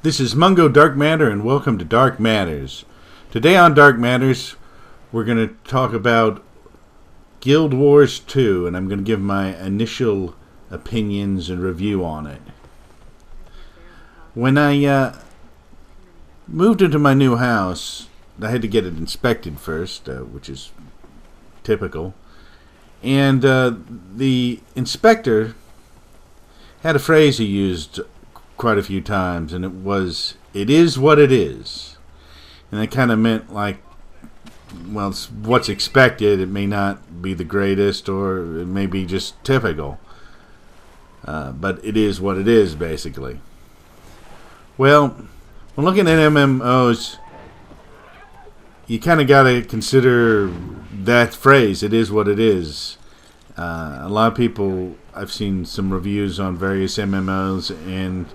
This is Mungo Darkmatter, and welcome to Dark Matters. Today on Dark Matters, we're going to talk about Guild Wars 2, and I'm going to give my initial opinions and review on it. When I moved into my new house, I had to get it inspected first, which is typical. And the inspector had a phrase he used quite a few times, and it was, "It is what it is." And that kind of meant, like, well, it's what's expected. It may not be the greatest, or it may be just typical. But it is what it is, basically. Well, when looking at MMOs, you kind of got to consider that phrase, "it is what it is." A lot of people, I've seen some reviews on various MMOs, and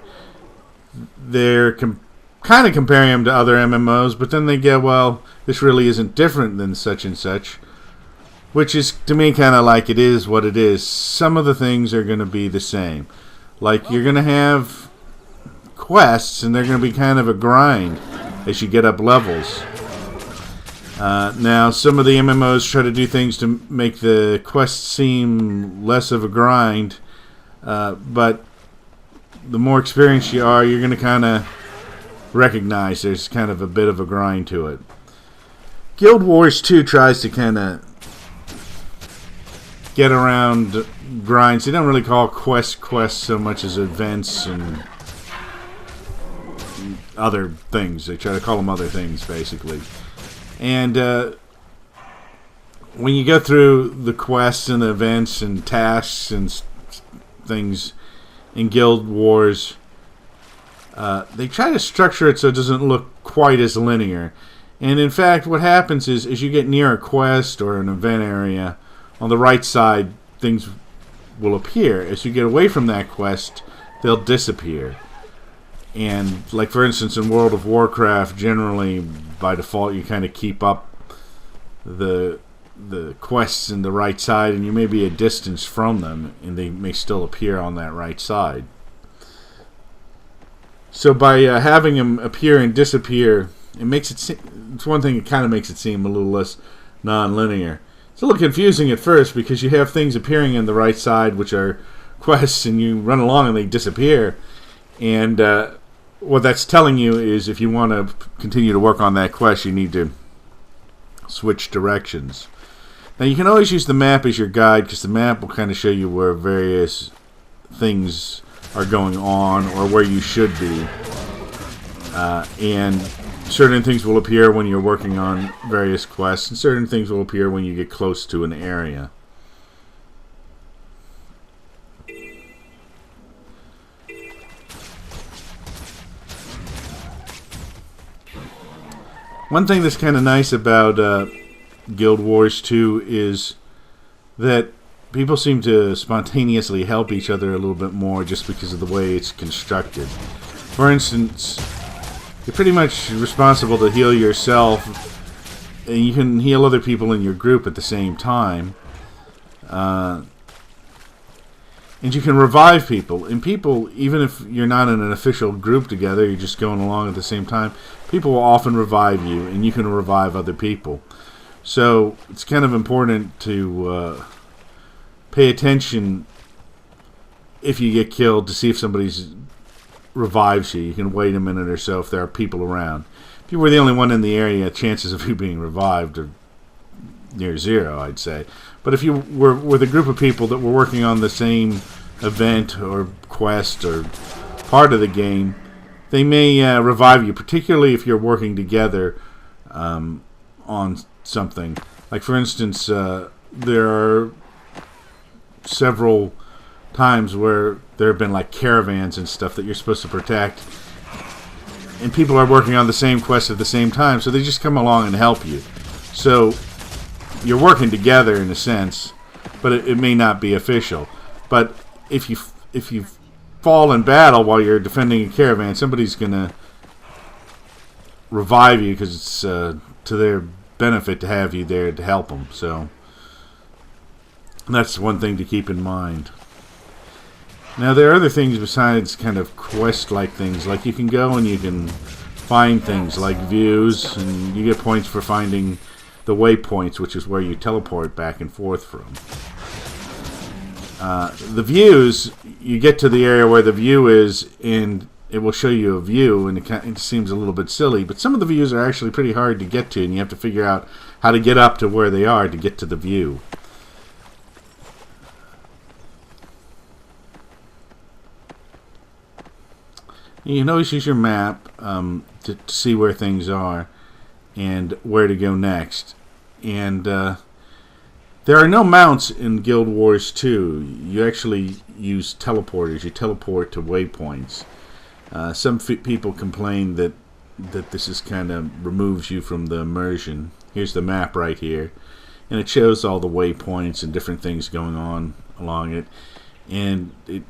they're kind of comparing them to other MMOs, but then they go, well, this really isn't different than such and such, which is, to me, kind of like, it is what it is. Some of the things are going to be the same. Like, you're going to have quests, and they're going to be kind of a grind as you get up levels. Now, some of the MMOs try to do things to make the quest seem less of a grind, but the more experienced you are, you're going to kind of recognize there's kind of a bit of a grind to it. Guild Wars 2 tries to kind of get around grinds. They don't really call quests so much as events and other things. They try to call them other things, basically. And when you go through the quests and the events and tasks and things in Guild Wars, they try to structure it so it doesn't look quite as linear. And in fact, what happens is, as you get near a quest or an event area, on the right side, things will appear. As you get away from that quest, they'll disappear. And, like, for instance, in World of Warcraft, generally, by default, you kind of keep up the quests in the right side, and you may be a distance from them, and they may still appear on that right side. So by having them appear and disappear, it makes it it's one thing that kind of makes it seem a little less non-linear. It's a little confusing at first because you have things appearing in the right side, which are quests, and you run along and they disappear. And what that's telling you is, if you want to continue to work on that quest, you need to switch directions. Now, you can always use the map as your guide, because the map will kind of show you where various things are going on, or where you should be. And certain things will appear when you're working on various quests, and certain things will appear when you get close to an area. One thing that's kind of nice about Guild Wars 2 is that people seem to spontaneously help each other a little bit more just because of the way it's constructed. For instance, you're pretty much responsible to heal yourself, and you can heal other people in your group at the same time. And you can revive people. And people, even if you're not in an official group together, you're just going along at the same time, people will often revive you, and you can revive other people. So it's kind of important to pay attention if you get killed to see if somebody revives you. You can wait a minute or so if there are people around. If you were the only one in the area, chances of you being revived are near zero, I'd say. But if you were with a group of people that were working on the same event or quest or part of the game, they may revive you, particularly if you're working together on something. Like, for instance, there are several times where there have been, like, caravans and stuff that you're supposed to protect, and people are working on the same quest at the same time, so they just come along and help you. So you're working together in a sense, but it may not be official. But if you fall in battle while you're defending a caravan, somebody's gonna revive you because it's to their benefit to have you there to help them. So That's one thing to keep in mind. Now, there are other things besides kind of quest-like things. Like, you can go and you can find things like views, and you get points for finding the waypoints, which is where you teleport back and forth from. The views, you get to the area where the view is, and it will show you a view, and it seems a little bit silly, but some of the views are actually pretty hard to get to, and you have to figure out how to get up to where they are to get to the view. You can always use your map to see where things are and where to go next. And there are no mounts in Guild Wars 2. You actually use teleporters. You teleport to waypoints. Some people complain that this is kind of removes you from the immersion. Here's the map right here, and it shows all the waypoints and different things going on along it, and it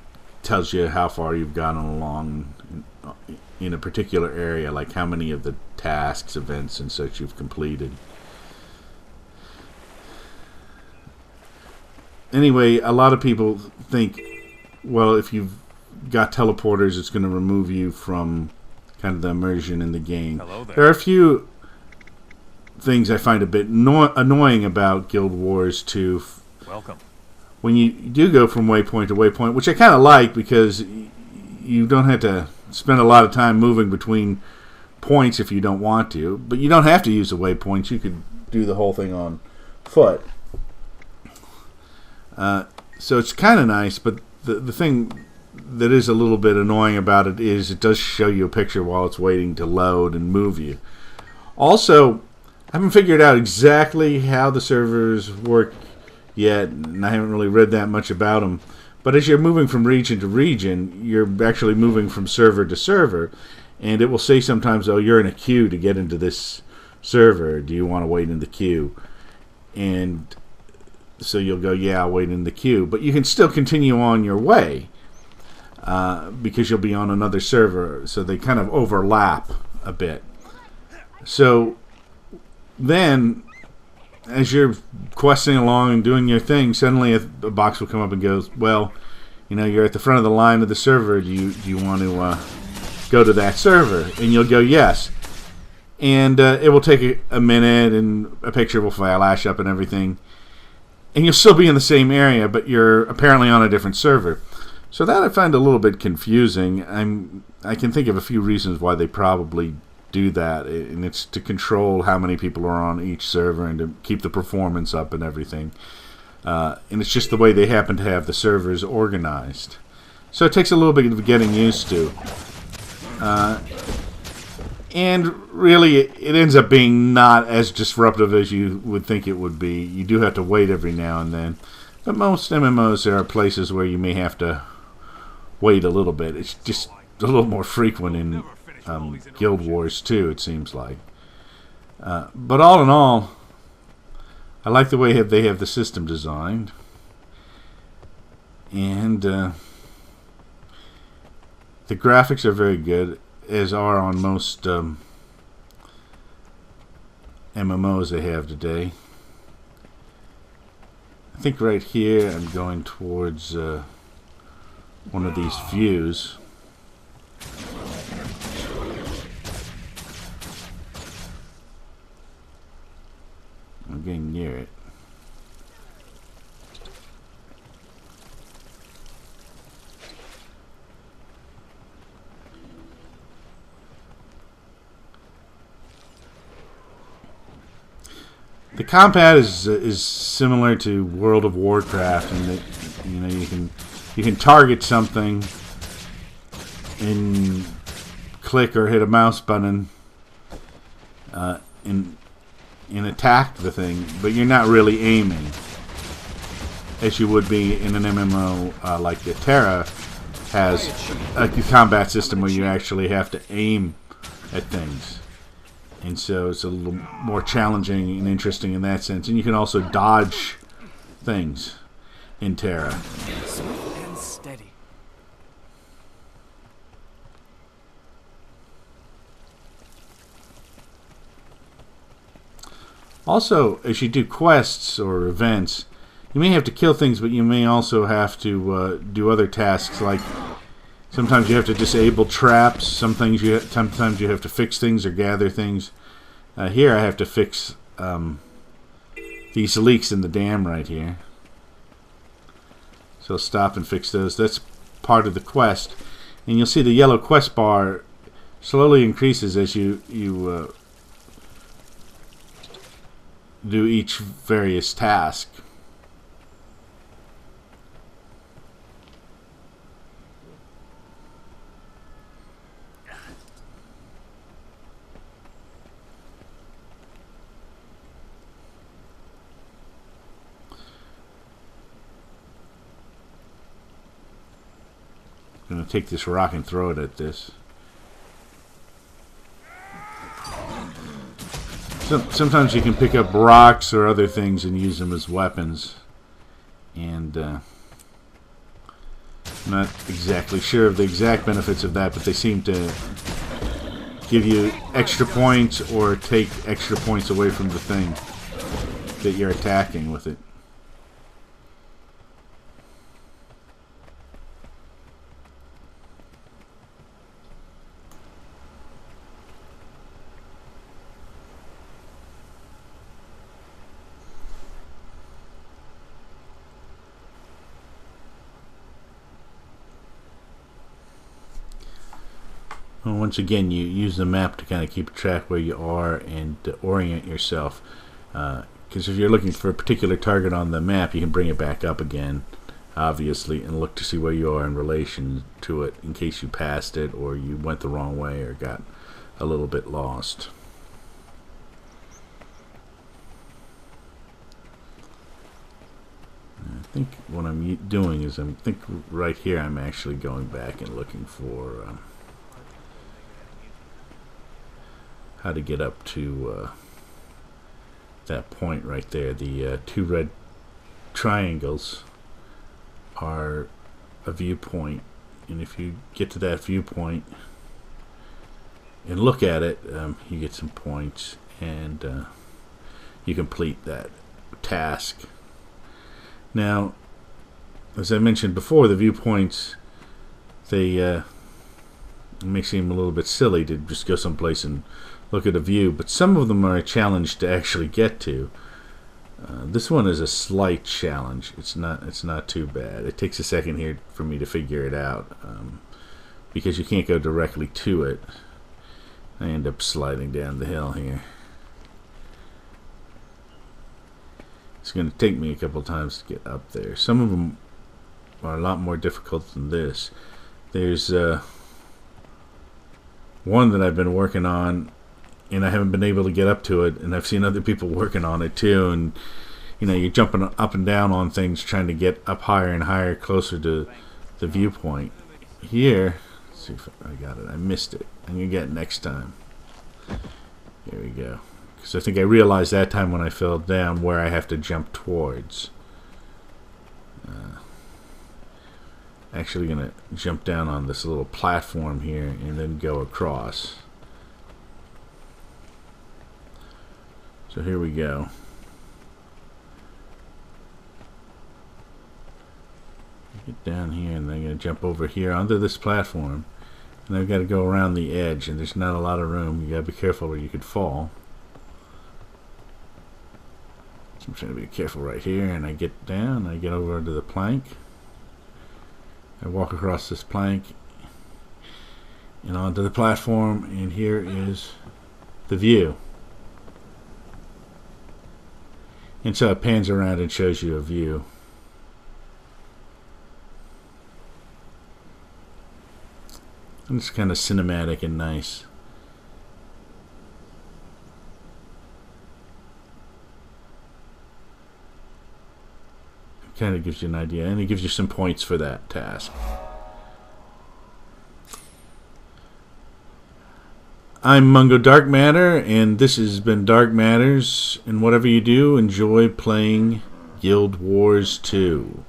tells you how far you've gotten along in a particular area, like how many of the tasks, events, and such you've completed. Anyway, a lot of people think, well, if you've got teleporters, it's going to remove you from kind of the immersion in the game. Hello there. There are a few things I find a bit annoying about Guild Wars 2. Welcome. When you do go from waypoint to waypoint, which I kind of like because you don't have to spend a lot of time moving between points if you don't want to, but you don't have to use the waypoints. You could do the whole thing on foot. So it's kind of nice, but the thing that is a little bit annoying about it is it does show you a picture while it's waiting to load and move you. Also, I haven't figured out exactly how the servers work yet, and I haven't really read that much about them. But as you're moving from region to region, you're actually moving from server to server, and it will say sometimes, oh, you're in a queue to get into this server. Do you want to wait in the queue? And so you'll go, yeah, I'll wait in the queue. But you can still continue on your way because you'll be on another server, so they kind of overlap a bit. So then, as you're questing along and doing your thing, suddenly a box will come up and goes, well, you know, you're at the front of the line of the server. Do you want to go to that server? And you'll go, yes. And it will take a minute, and a picture will flash up and everything. And you'll still be in the same area, but you're apparently on a different server. So that I find a little bit confusing. I can think of a few reasons why they probably do that, and it's to control how many people are on each server and to keep the performance up and everything. And it's just the way they happen to have the servers organized. So it takes a little bit of getting used to. And really, it ends up being not as disruptive as you would think it would be. You do have to wait every now and then. But most MMOs, there are places where you may have to wait a little bit. It's just a little more frequent in Guild Wars 2, it seems like. But all in all, I like the way they have the system designed. And the graphics are very good, as are on most MMOs they have today. I think right here I'm going towards one of these views. I'm getting near it. The combat is similar to World of Warcraft, in that, you know, you can target something and click or hit a mouse button and attack the thing, but you're not really aiming as you would be in an MMO like the Terra has a combat system where you actually have to aim at things. And so it's a little more challenging and interesting in that sense. And you can also dodge things in Terra. Smooth and steady. Also, as you do quests or events, You may have to kill things, but you may also have to do other tasks, like sometimes you have to disable traps. Sometimes you have to fix things or gather things. Here I have to fix these leaks in the dam right here. So stop and fix those. That's part of the quest. And you'll see the yellow quest bar slowly increases as you do each various task. I'm going to take this rock and throw it at this. Sometimes you can pick up rocks or other things and use them as weapons. And I'm not exactly sure of the exact benefits of that, but they seem to give you extra points or take extra points away from the thing that you're attacking with it. Well, once again, you use the map to kind of keep track where you are and orient yourself. Because if you're looking for a particular target on the map, you can bring it back up again, obviously, and look to see where you are in relation to it in case you passed it or you went the wrong way or got a little bit lost. I think what I'm doing is right here I'm actually going back and looking for how to get up to that point right there. The two red triangles are a viewpoint, and if you get to that viewpoint and look at it, you get some points, and you complete that task. Now, as I mentioned before, the viewpoints, they it may seem a little bit silly to just go someplace and look at a view, but some of them are a challenge to actually get to. This one is a slight challenge. It's not too bad. It takes a second here for me to figure it out, because you can't go directly to it. I end up sliding down the hill here. It's going to take me a couple times to get up there. Some of them are a lot more difficult than this. There's one that I've been working on, and I haven't been able to get up to it, and I've seen other people working on it too, and you know, you're jumping up and down on things trying to get up higher and higher, closer to the viewpoint. Here, let's see if I got it. I missed it. I'm going to get it next time. Here we go. Because I think I realized that time when I fell down where I have to jump towards. Actually going to jump down on this little platform here and then go across. So here we go. Get down here, and then I'm going to jump over here onto this platform, and I've got to go around the edge, and there's not a lot of room. You got to be careful where you could fall. So I'm trying to be careful right here, and I get down, I get over to the plank. I walk across this plank and onto the platform, and here is the view. And so it pans around and shows you a view. And it's kind of cinematic and nice. It kind of gives you an idea, and it gives you some points for that task. I'm Mungo Darkmatter, and this has been Dark Matters, and whatever you do, enjoy playing Guild Wars 2.